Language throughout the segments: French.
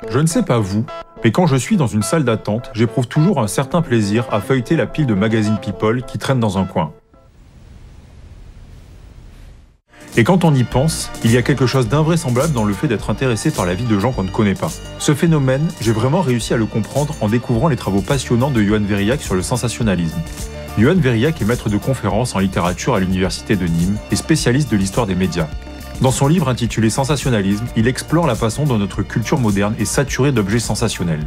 Je ne sais pas vous, mais quand je suis dans une salle d'attente, j'éprouve toujours un certain plaisir à feuilleter la pile de magazines People qui traînent dans un coin. Et quand on y pense, il y a quelque chose d'invraisemblable dans le fait d'être intéressé par la vie de gens qu'on ne connaît pas. Ce phénomène, j'ai vraiment réussi à le comprendre en découvrant les travaux passionnants de Johan Veriac sur le sensationnalisme. Johan Veriac est maître de conférences en littérature à l'université de Nîmes et spécialiste de l'histoire des médias. Dans son livre intitulé Sensationnalisme, il explore la façon dont notre culture moderne est saturée d'objets sensationnels.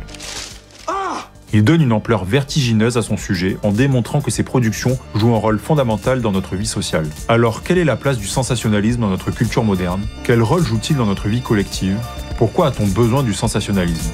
Il donne une ampleur vertigineuse à son sujet en démontrant que ces productions jouent un rôle fondamental dans notre vie sociale. Alors, quelle est la place du sensationnalisme dans notre culture moderne? Quel rôle joue-t-il dans notre vie collective? Pourquoi a-t-on besoin du sensationnalisme?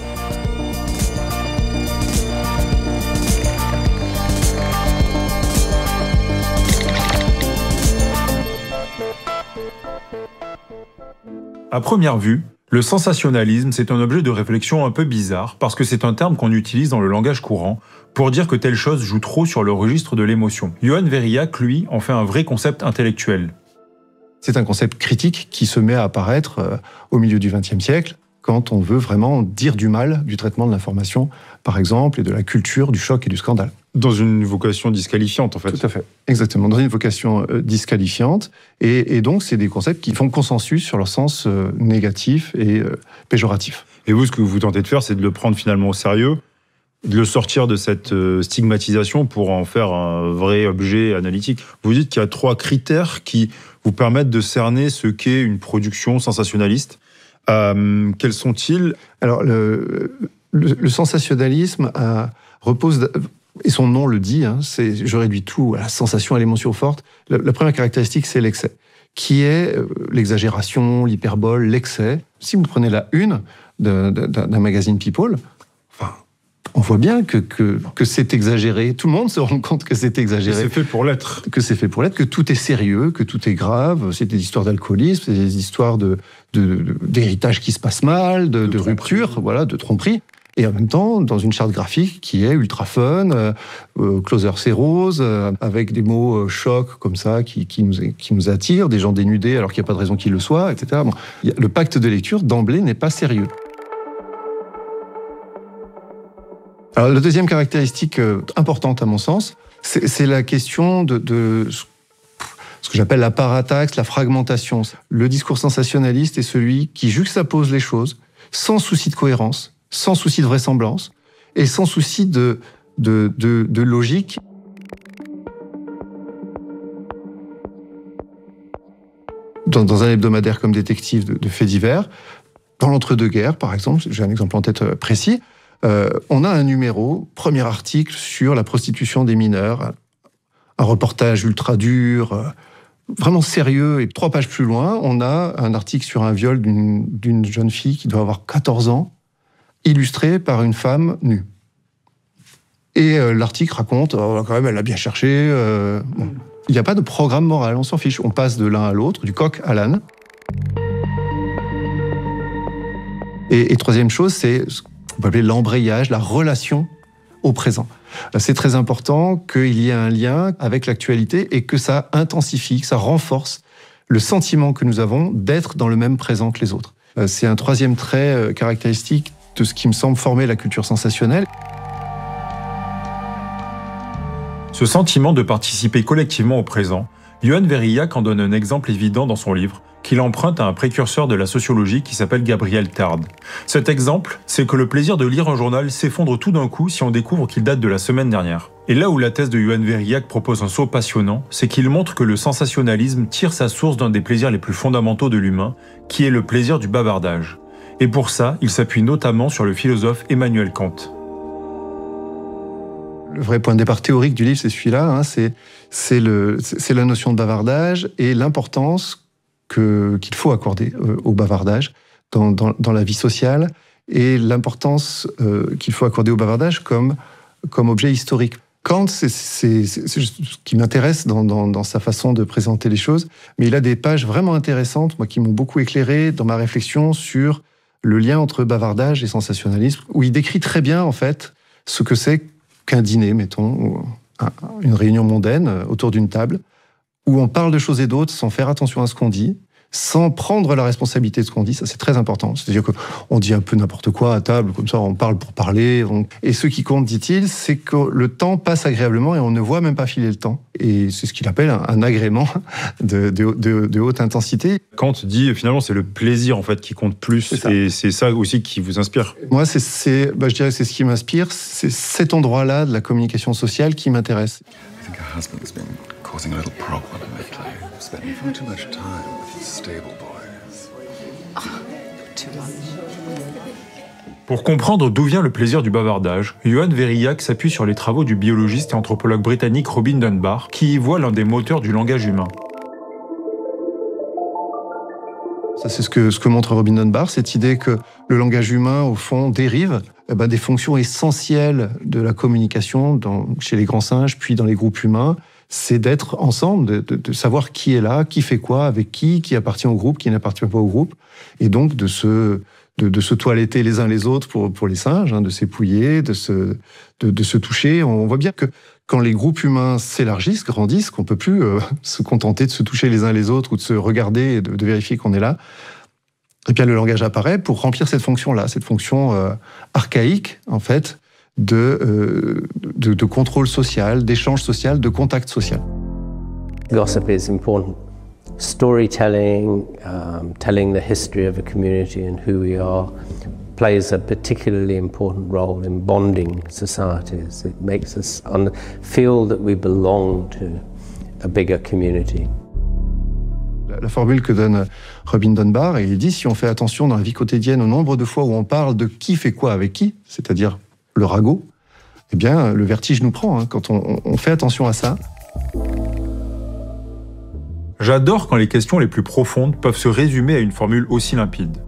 À première vue, le sensationnalisme, c'est un objet de réflexion un peu bizarre parce que c'est un terme qu'on utilise dans le langage courant pour dire que telle chose joue trop sur le registre de l'émotion. Johan Veriac, lui, en fait un vrai concept intellectuel. C'est un concept critique qui se met à apparaître au milieu du XXe siècle quand on veut vraiment dire du mal du traitement de l'information, par exemple, et de la culture du choc et du scandale. Dans une vocation disqualifiante, en fait. Tout à fait. Exactement, dans une vocation disqualifiante. Et donc, c'est des concepts qui font consensus sur leur sens négatif et péjoratif. Et vous, ce que vous tentez de faire, c'est de le prendre finalement au sérieux, de le sortir de cette stigmatisation pour en faire un vrai objet analytique. Vous dites qu'il y a 3 critères qui vous permettent de cerner ce qu'est une production sensationnaliste. Quels sont-ils? Alors, le sensationnalisme repose... Et son nom le dit, hein, je réduis tout à la sensation, à l'émotion forte. La première caractéristique, c'est l'excès, qui est l'exagération, l'hyperbole, l'excès. Si vous prenez la une d'un magazine People, enfin, on voit bien que c'est exagéré. Tout le monde se rend compte que c'est exagéré. C'est fait pour l'être. Que c'est fait pour l'être, que tout est sérieux, que tout est grave. C'est des histoires d'alcoolisme, c'est des histoires d'héritage qui se passe mal, de rupture, voilà, de tromperie. Et en même temps, dans une charte graphique qui est ultra fun, Closer c'est rose, avec des mots choc comme ça qui nous attirent, des gens dénudés alors qu'il n'y a pas de raison qu'ils le soient, etc. Bon, le pacte de lecture, d'emblée, n'est pas sérieux. Alors, la deuxième caractéristique importante à mon sens, c'est la question de ce que j'appelle la parataxe, la fragmentation. Le discours sensationnaliste est celui qui juxtapose les choses sans souci de cohérence, sans souci de vraisemblance et sans souci de logique. Dans un hebdomadaire comme Détective de faits divers, dans l'entre-deux-guerres, par exemple, j'ai un exemple en tête précis, on a un numéro, premier article sur la prostitution des mineurs, un reportage ultra dur, vraiment sérieux, et 3 pages plus loin, on a un article sur un viol d'une jeune fille qui doit avoir 14 ans, illustré par une femme nue. Et l'article raconte, quand même, elle a bien cherché. Bon. Il n'y a pas de programme moral, on s'en fiche. On passe de l'un à l'autre, du coq à l'âne. Et troisième chose, c'est ce qu'on peut appeler l'embrayage, la relation au présent. C'est très important qu'il y ait un lien avec l'actualité et que ça intensifie, que ça renforce le sentiment que nous avons d'être dans le même présent que les autres. C'est un troisième trait caractéristique de ce qui me semble former la culture sensationnelle. Ce sentiment de participer collectivement au présent, Johan Veriac en donne un exemple évident dans son livre, qu'il emprunte à un précurseur de la sociologie qui s'appelle Gabriel Tarde. Cet exemple, c'est que le plaisir de lire un journal s'effondre tout d'un coup si on découvre qu'il date de la semaine dernière. Et là où la thèse de Johan Veriac propose un saut passionnant, c'est qu'il montre que le sensationnalisme tire sa source d'un des plaisirs les plus fondamentaux de l'humain, qui est le plaisir du bavardage. Et pour ça, il s'appuie notamment sur le philosophe Emmanuel Kant. Le vrai point de départ théorique du livre, c'est celui-là, hein, c'est la notion de bavardage et l'importance qu'il faut accorder au bavardage dans la vie sociale et l'importance qu'il faut accorder au bavardage comme objet historique. Kant, c'est ce qui m'intéresse dans sa façon de présenter les choses, mais il a des pages vraiment intéressantes, moi, qui m'ont beaucoup éclairé dans ma réflexion sur le lien entre bavardage et sensationnalisme, où il décrit très bien, en fait, ce que c'est qu'un dîner, mettons, ou une réunion mondaine autour d'une table, où on parle de choses et d'autres sans faire attention à ce qu'on dit, sans prendre la responsabilité de ce qu'on dit. Ça, c'est très important. C'est-à-dire qu'on dit un peu n'importe quoi à table, comme ça, on parle pour parler. Et ce qui compte, dit-il, c'est que le temps passe agréablement et on ne voit même pas filer le temps. Et c'est ce qu'il appelle un agrément de haute intensité. Kant dit, finalement, c'est le plaisir, en fait, qui compte plus. Et c'est ça aussi qui vous inspire. Moi, je dirais que c'est ce qui m'inspire. C'est cet endroit-là de la communication sociale qui m'intéresse. Pour comprendre d'où vient le plaisir du bavardage, Johan Verillac s'appuie sur les travaux du biologiste et anthropologue britannique Robin Dunbar, qui y voit l'un des moteurs du langage humain. Ça, c'est ce que montre Robin Dunbar, cette idée que le langage humain, au fond, dérive des fonctions essentielles de la communication chez les grands singes, puis dans les groupes humains. C'est d'être ensemble, de savoir qui est là, qui fait quoi, avec qui appartient au groupe, qui n'appartient pas au groupe, et donc de se toiletter les uns les autres pour les singes, de s'épouiller, de se toucher. On voit bien que quand les groupes humains s'élargissent, grandissent, qu'on ne peut plus se contenter de se toucher les uns les autres ou de se regarder et de vérifier qu'on est là, et bien le langage apparaît pour remplir cette fonction-là, cette fonction archaïque, en fait, de contrôle social, d'échange social, de contact social. Gossip is important. Storytelling, telling the history of a community and who we are, plays a particularly important role in bonding societies. It makes us feel that we belong to a bigger community. La formule que donne Robin Dunbar, et il dit, si on fait attention dans la vie quotidienne au nombre de fois où on parle de qui fait quoi avec qui, c'est-à-dire le ragot, eh bien, le vertige nous prend quand on fait attention à ça. J'adore quand les questions les plus profondes peuvent se résumer à une formule aussi limpide.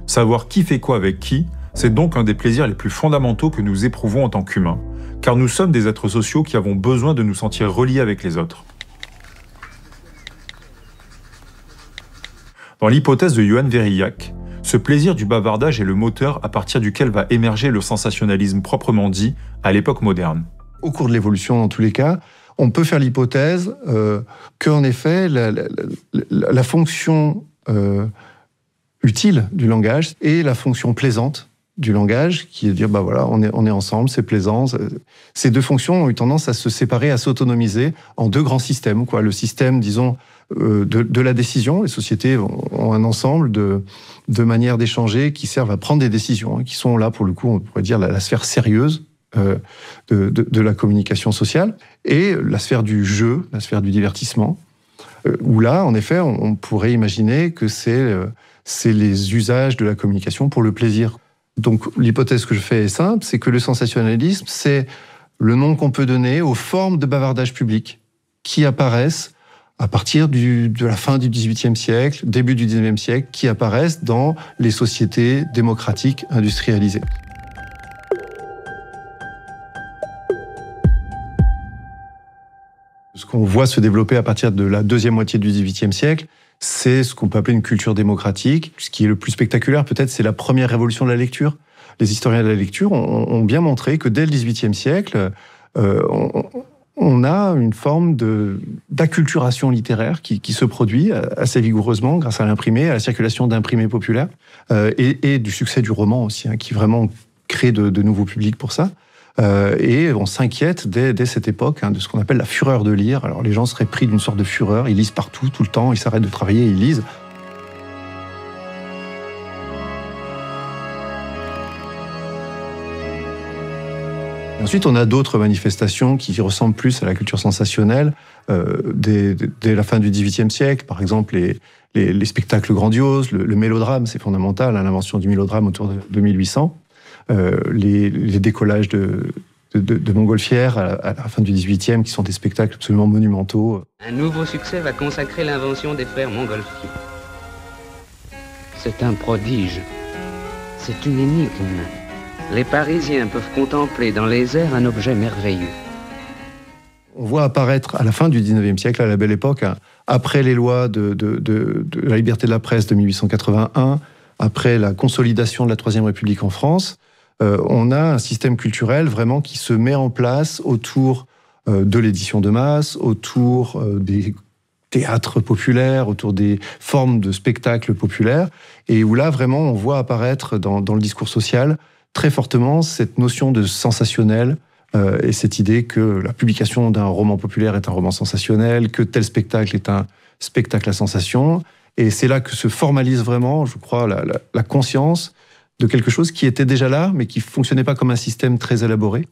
Savoir qui fait quoi avec qui, c'est donc un des plaisirs les plus fondamentaux que nous éprouvons en tant qu'humains, car nous sommes des êtres sociaux qui avons besoin de nous sentir reliés avec les autres. Dans l'hypothèse de Johan Verillac, ce plaisir du bavardage est le moteur à partir duquel va émerger le sensationnalisme proprement dit à l'époque moderne. Au cours de l'évolution, dans tous les cas, on peut faire l'hypothèse qu'en effet, la fonction utile du langage et la fonction plaisante du langage, qui est de dire, voilà, on est ensemble, c'est plaisant. Ces deux fonctions ont eu tendance à se séparer, à s'autonomiser en deux grands systèmes, quoi. Le système, disons, de la décision. Les sociétés ont un ensemble de manières d'échanger qui servent à prendre des décisions, qui sont là, pour le coup, on pourrait dire la sphère sérieuse de la communication sociale, et la sphère du jeu, la sphère du divertissement, où là, en effet, on pourrait imaginer que c'est les usages de la communication pour le plaisir. Donc, l'hypothèse que je fais est simple, c'est que le sensationnalisme, c'est le nom qu'on peut donner aux formes de bavardage public qui apparaissent à partir de la fin du XVIIIe siècle, début du XIXe siècle, qui apparaissent dans les sociétés démocratiques industrialisées. Ce qu'on voit se développer à partir de la deuxième moitié du XVIIIe siècle, c'est ce qu'on peut appeler une culture démocratique. Ce qui est le plus spectaculaire, peut-être, c'est la première révolution de la lecture. Les historiens de la lecture ont bien montré que dès le XVIIIe siècle, on a une forme d'acculturation littéraire qui se produit assez vigoureusement grâce à l'imprimé, à la circulation d'imprimés populaires, et du succès du roman aussi, qui vraiment crée de nouveaux publics pour ça. Et on s'inquiète dès cette époque de ce qu'on appelle la fureur de lire. Alors les gens seraient pris d'une sorte de fureur, ils lisent partout, tout le temps, ils s'arrêtent de travailler et ils lisent. Et ensuite, on a d'autres manifestations qui ressemblent plus à la culture sensationnelle dès la fin du XVIIIe siècle. Par exemple, les spectacles grandioses, le mélodrame, c'est fondamental, l'invention du mélodrame autour de 1800. Les décollages de montgolfières à la fin du XVIIIe, qui sont des spectacles absolument monumentaux. Un nouveau succès va consacrer l'invention des frères Montgolfier. C'est un prodige. C'est une énigme. Les Parisiens peuvent contempler dans les airs un objet merveilleux. On voit apparaître à la fin du XIXe siècle, à la belle époque, après les lois de la liberté de la presse de 1881, après la consolidation de la Troisième République en France, on a un système culturel vraiment qui se met en place autour de l'édition de masse, autour des théâtre populaire, autour des formes de spectacles populaires, et où là, vraiment, on voit apparaître dans le discours social très fortement cette notion de sensationnel, et cette idée que la publication d'un roman populaire est un roman sensationnel, que tel spectacle est un spectacle à sensation. Et c'est là que se formalise vraiment, je crois, la conscience de quelque chose qui était déjà là, mais qui ne fonctionnait pas comme un système très élaboré,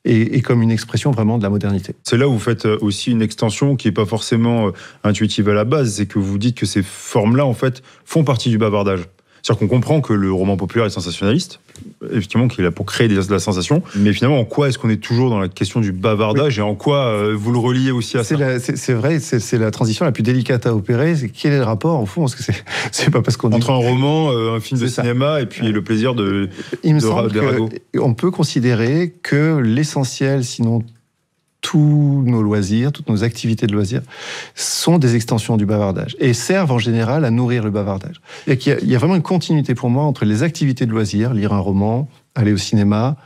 et comme une expression vraiment de la modernité. C'est là où vous faites aussi une extension qui n'est pas forcément intuitive à la base, c'est que vous dites que ces formes-là, en fait, font partie du bavardage. C'est-à-dire qu'on comprend que le roman populaire est sensationnaliste, effectivement, qu'il est là pour créer de la sensation, mais finalement, en quoi est-ce qu'on est toujours dans la question du bavardage, et en quoi vous le reliez aussi à ça? C'est vrai, c'est la transition la plus délicate à opérer, c'est quel est le rapport, au fond, parce que c'est pas parce qu'on dit... Entre un roman, un film de cinéma, et puis le plaisir de ragot. On peut considérer que l'essentiel, sinon tous nos loisirs, toutes nos activités de loisirs, sont des extensions du bavardage et servent en général à nourrir le bavardage. Il y a vraiment une continuité pour moi entre les activités de loisirs, lire un roman, aller au cinéma,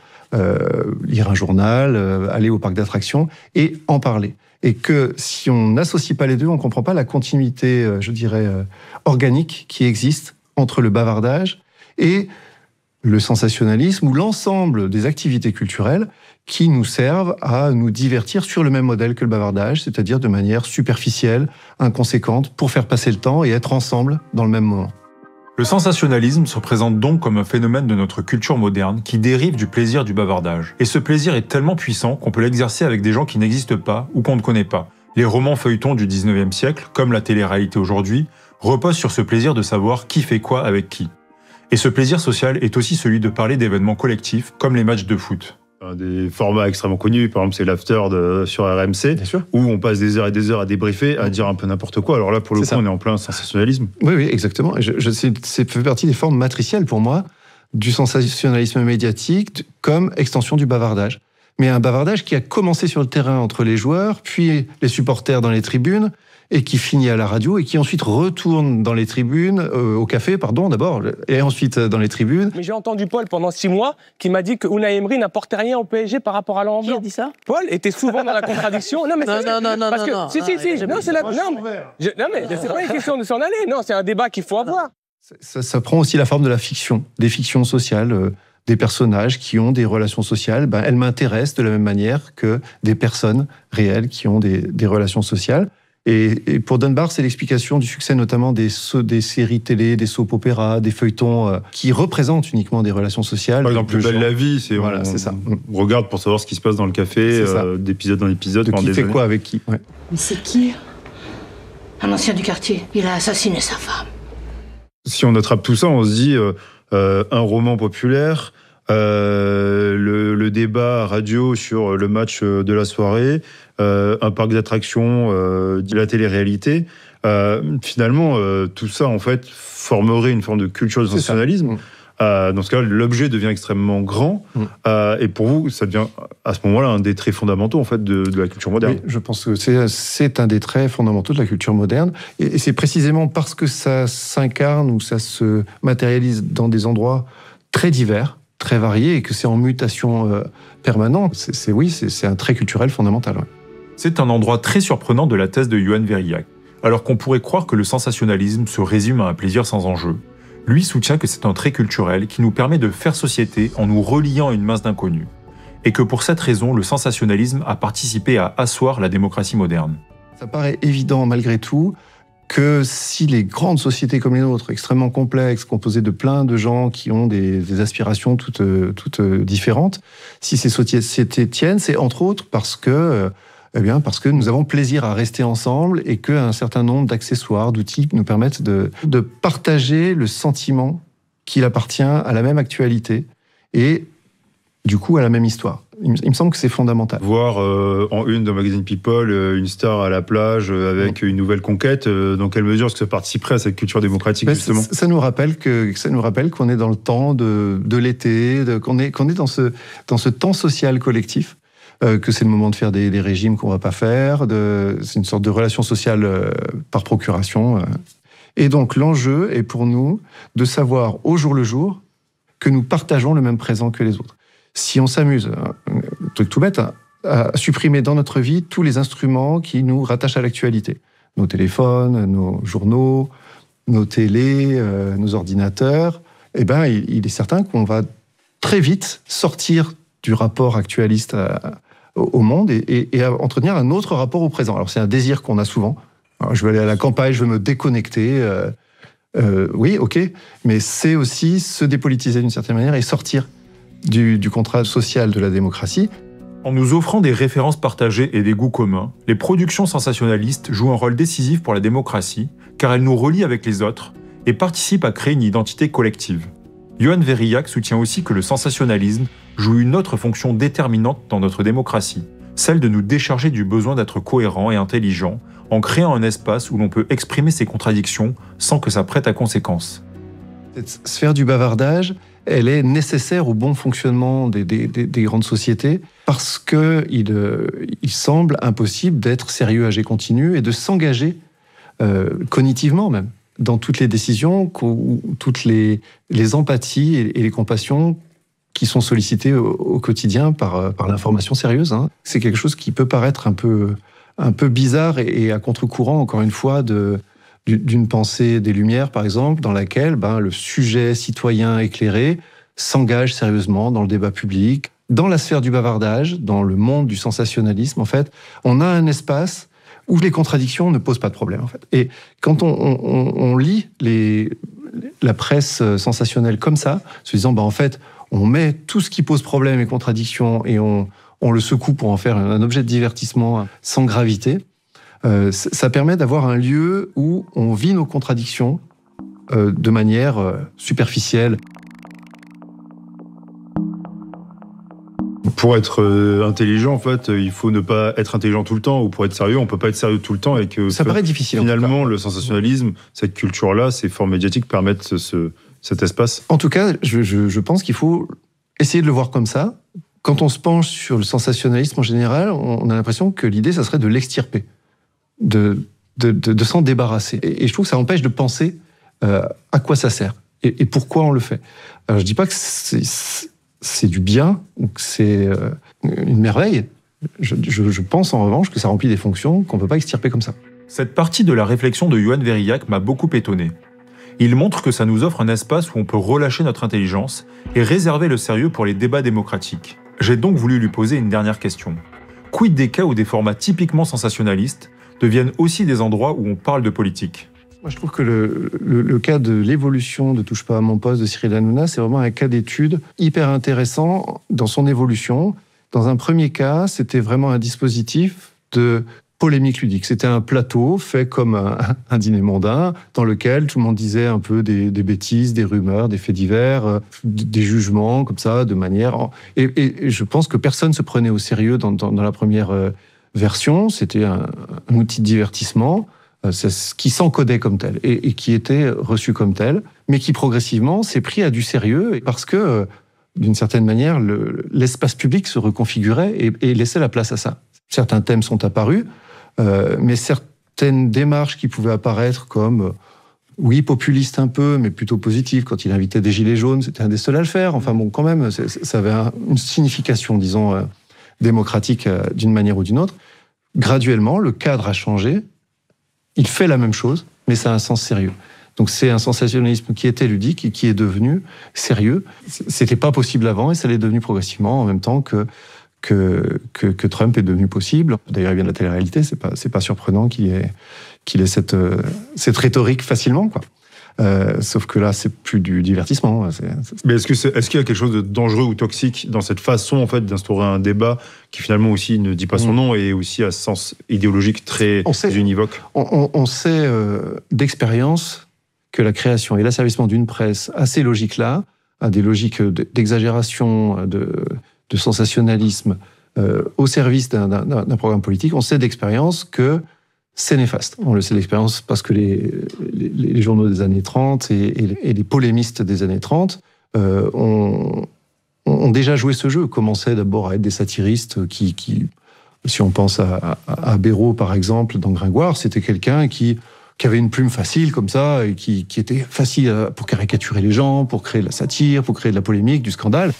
lire un journal, aller au parc d'attractions, et en parler. Et que si on n'associe pas les deux, on ne comprend pas la continuité, je dirais, organique qui existe entre le bavardage et le sensationnalisme, ou l'ensemble des activités culturelles qui nous servent à nous divertir sur le même modèle que le bavardage, c'est-à-dire de manière superficielle, inconséquente, pour faire passer le temps et être ensemble dans le même moment. Le sensationnalisme se présente donc comme un phénomène de notre culture moderne qui dérive du plaisir du bavardage. Et ce plaisir est tellement puissant qu'on peut l'exercer avec des gens qui n'existent pas ou qu'on ne connaît pas. Les romans feuilletons du 19e siècle, comme la télé-réalité aujourd'hui, reposent sur ce plaisir de savoir qui fait quoi avec qui. Et ce plaisir social est aussi celui de parler d'événements collectifs, comme les matchs de foot. Un des formats extrêmement connus, par exemple, c'est l'after sur RMC, où on passe des heures et des heures à débriefer, à dire un peu n'importe quoi. Alors là, pour le coup, on est en plein sensationnalisme. Oui, exactement. C'est fait partie des formes matricielles, pour moi, du sensationnalisme médiatique comme extension du bavardage. Mais un bavardage qui a commencé sur le terrain entre les joueurs, puis les supporters dans les tribunes, et qui finit à la radio, et qui ensuite retourne dans les tribunes, au café, d'abord, et ensuite dans les tribunes. Mais j'ai entendu Paul pendant 6 mois qui m'a dit que Unai Emery n'apportait rien au PSG par rapport à Laurent Blanc. Qui a dit ça? Paul était souvent dans la contradiction. Non, mais non. Si. Non, c'est la... Non, mais c'est pas une question de s'en aller. Non, c'est un débat qu'il faut avoir. Ça prend aussi la forme de la fiction, des fictions sociales, des personnages qui ont des relations sociales. Elles m'intéressent de la même manière que des personnes réelles qui ont des relations sociales. Et pour Dunbar, c'est l'explication du succès notamment des séries télé, des soap-opéras, des feuilletons qui représentent uniquement des relations sociales. Par exemple, Plus belle la vie, c'est ça. On regarde pour savoir ce qui se passe dans le café, d'épisode en épisode. De qui fait quoi avec qui. Ouais. Mais c'est qui? Un ancien du quartier. Il a assassiné sa femme. Si on attrape tout ça, on se dit un roman populaire, le débat radio sur le match de la soirée, un parc d'attractions, de la télé-réalité. Finalement, tout ça, en fait, formerait une forme de culture de sensationnalisme. Dans ce cas, l'objet devient extrêmement grand. Et pour vous, ça devient, à ce moment-là, un des traits fondamentaux, en fait, de la culture moderne. Oui, je pense que c'est un des traits fondamentaux de la culture moderne. Et c'est précisément parce que ça s'incarne ou ça se matérialise dans des endroits très divers, très variés, et que c'est en mutation permanente. C'est un trait culturel fondamental. Ouais. C'est un endroit très surprenant de la thèse de Yohann Verillac. Alors qu'on pourrait croire que le sensationnalisme se résume à un plaisir sans enjeu, lui soutient que c'est un trait culturel qui nous permet de faire société en nous reliant à une masse d'inconnus. Et que pour cette raison, le sensationnalisme a participé à asseoir la démocratie moderne. Ça paraît évident malgré tout que si les grandes sociétés comme les nôtres, extrêmement complexes, composées de plein de gens qui ont des aspirations toutes différentes, si ces sociétés tiennent, c'est entre autres parce que nous avons plaisir à rester ensemble et qu'un certain nombre d'accessoires, d'outils nous permettent de partager le sentiment qu'il appartient à la même actualité et du coup à la même histoire. Il me semble que c'est fondamental. Voir en une d'un magazine People une star à la plage avec une nouvelle conquête, dans quelle mesure est-ce que ça participerait à cette culture démocratique, justement ? Ça nous rappelle qu'on est dans le temps de l'été, qu'on est dans ce temps social collectif. Que c'est le moment de faire des régimes qu'on ne va pas faire, c'est une sorte de relation sociale par procuration. Et donc l'enjeu est pour nous de savoir au jour le jour que nous partageons le même présent que les autres. Si on s'amuse, un truc tout bête, à supprimer dans notre vie tous les instruments qui nous rattachent à l'actualité. nos téléphones, nos journaux, nos télés, nos ordinateurs, eh ben, il est certain qu'on va très vite sortir du rapport actualiste au monde et entretenir un autre rapport au présent. Alors c'est un désir qu'on a souvent. Alors, je veux aller à la campagne, je veux me déconnecter. Oui, ok, mais c'est aussi se dépolitiser d'une certaine manière et sortir du contrat social de la démocratie. En nous offrant des références partagées et des goûts communs, les productions sensationnalistes jouent un rôle décisif pour la démocratie, car elles nous relient avec les autres et participent à créer une identité collective. Yohann Verillac soutient aussi que le sensationnalisme joue une autre fonction déterminante dans notre démocratie, celle de nous décharger du besoin d'être cohérent et intelligent, en créant un espace où l'on peut exprimer ses contradictions sans que ça prête à conséquence. Cette sphère du bavardage, elle est nécessaire au bon fonctionnement des grandes sociétés parce qu'il semble impossible d'être sérieux à jet continu et de s'engager cognitivement même dans toutes les décisions, toutes les empathies et les compassions qui sont sollicitées au quotidien par l'information sérieuse. Hein. C'est quelque chose qui peut paraître un peu bizarre et à contre-courant, encore une fois, d'une pensée des Lumières, par exemple, dans laquelle le sujet citoyen éclairé s'engage sérieusement dans le débat public. Dans la sphère du bavardage, dans le monde du sensationnalisme, en fait, on a un espace où les contradictions ne posent pas de problème, en fait. Et quand on lit la presse sensationnelle comme ça, se disant, en fait, on met tout ce qui pose problème et contradiction et on le secoue pour en faire un objet de divertissement sans gravité, ça permet d'avoir un lieu où on vit nos contradictions de manière superficielle. Pour être intelligent, en fait, il faut ne pas être intelligent tout le temps, ou pour être sérieux, on peut pas être sérieux tout le temps, et que ça paraît difficile. Finalement, le sensationnalisme, cette culture-là, ces formes médiatiques permettent cet espace. En tout cas, je pense qu'il faut essayer de le voir comme ça. Quand on se penche sur le sensationnalisme en général, on a l'impression que l'idée, ça serait de l'extirper, de s'en débarrasser. Et je trouve que ça empêche de penser à quoi ça sert et pourquoi on le fait. Alors, je dis pas que c'est du bien ou que c'est une merveille. Je pense en revanche que ça remplit des fonctions qu'on ne peut pas extirper comme ça. Cette partie de la réflexion de Yohann Verillac m'a beaucoup étonné. Il montre que ça nous offre un espace où on peut relâcher notre intelligence et réserver le sérieux pour les débats démocratiques. J'ai donc voulu lui poser une dernière question. Quid des cas où des formats typiquement sensationnalistes deviennent aussi des endroits où on parle de politique ? Moi, je trouve que le cas de l'évolution de Touche pas à mon poste de Cyril Hanouna, c'est vraiment un cas d'étude hyper intéressant dans son évolution. Dans un premier cas, c'était vraiment un dispositif de polémique ludique. C'était un plateau fait comme un dîner mondain dans lequel tout le monde disait un peu des bêtises, des rumeurs, des faits divers, des jugements comme ça, de manière... Et je pense que personne ne se prenait au sérieux dans la première version. C'était un outil de divertissement qui s'encodait comme tel et qui était reçu comme tel, mais qui progressivement s'est pris à du sérieux parce que, d'une certaine manière, l'espace public se reconfigurait et laissait la place à ça. Certains thèmes sont apparus, mais certaines démarches qui pouvaient apparaître comme, oui, populistes un peu, mais plutôt positives, quand il invitait des gilets jaunes, c'était un des seuls à le faire. Enfin bon, quand même, ça avait une signification, disons, démocratique d'une manière ou d'une autre. Graduellement, le cadre a changé. Il fait la même chose, mais ça a un sens sérieux. Donc c'est un sensationnalisme qui était ludique et qui est devenu sérieux. C'était pas possible avant et ça l'est devenu progressivement en même temps que Trump est devenu possible. D'ailleurs, il vient de la télé-réalité, c'est pas surprenant qu'il ait cette rhétorique facilement, quoi. Sauf que là, c'est plus du divertissement. Mais est-ce qu'il y a quelque chose de dangereux ou toxique dans cette façon, en fait, d'instaurer un débat qui finalement aussi ne dit pas son nom et aussi a ce sens idéologique très univoque ? On sait d'expérience que la création et l'asservissement d'une presse à ces logiques-là, à des logiques d'exagération, de sensationnalisme, au service d'un programme politique, on sait d'expérience que c'est néfaste. On le sait d'expérience parce que les journaux des années 30 et les polémistes des années 30 ont déjà joué ce jeu. Commençaient d'abord à être des satiristes qui si on pense à Béraud, par exemple, dans Gringoire, c'était quelqu'un qui avait une plume facile comme ça, et qui était facile pour caricaturer les gens, pour créer de la satire, pour créer de la polémique, du scandale.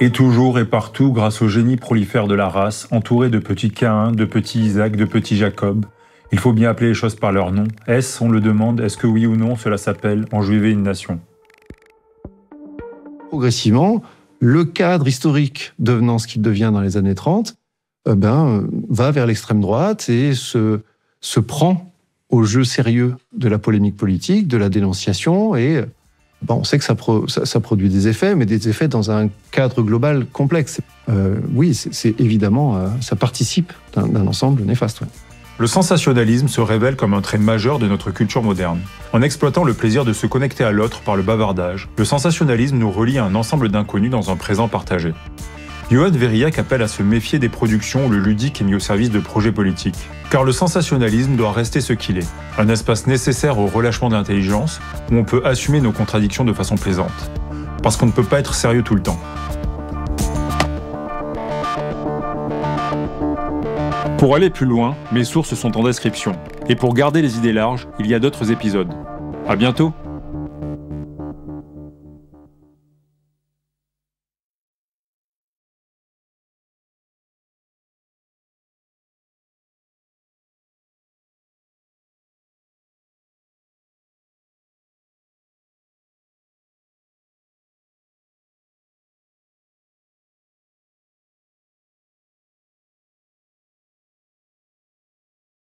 Et toujours et partout, grâce au génie prolifère de la race, entouré de petits Caïn, de petits Isaac, de petits Jacob, Il faut bien appeler les choses par leur nom. Est-ce, on le demande, est-ce que oui ou non cela s'appelle enjuiver une nation ? Progressivement, le cadre historique devenant ce qu'il devient dans les années 30, va vers l'extrême droite et se prend au jeu sérieux de la polémique politique, de la dénonciation, et on sait que ça produit des effets, mais des effets dans un cadre global complexe. Oui, c'est évidemment, ça participe d'un ensemble néfaste. Ouais. Le sensationnalisme se révèle comme un trait majeur de notre culture moderne. En exploitant le plaisir de se connecter à l'autre par le bavardage, le sensationnalisme nous relie à un ensemble d'inconnus dans un présent partagé. Johan Verillac appelle à se méfier des productions où le ludique est mis au service de projets politiques. Car le sensationnalisme doit rester ce qu'il est, un espace nécessaire au relâchement de l'intelligence, où on peut assumer nos contradictions de façon plaisante. Parce qu'on ne peut pas être sérieux tout le temps. Pour aller plus loin, mes sources sont en description. Et pour garder les idées larges, il y a d'autres épisodes. À bientôt!